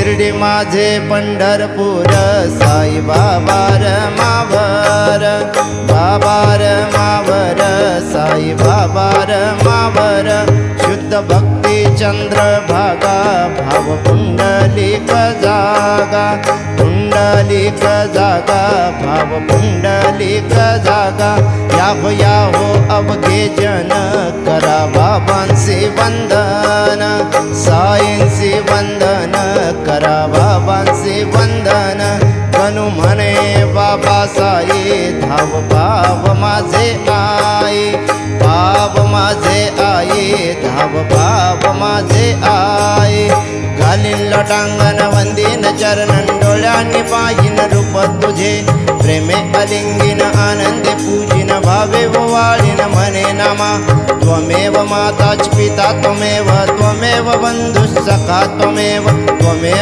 शिर्डी माझे पंढरपूर साई बाबा मावर बाबा मावर साई बाबा मावर शुद्ध भक्ती चंद्रभागा भाव पुंडलिक जागा पुंडलिक जागा भाव पुंडलिक जागा याहो अवघे जन करा बाबांचे वंदन साईंचे वंदन करा बाबांचे वंदन गणू म्हणे बाबा साई धाव भाव माझे आई भाव माझे आई धाव भाव माझे आई घालीन लटांगण वंदीन चरणन डोळ्यांनी पाहिन रूप तुझे प्रेमे अलिंगिन आनंदे पूजिन भावे वाळीन म्हणे नामा त्वमेव माता पिता त्वमेव त्वमेव बंधुः सखा त्वमेव त्वमेव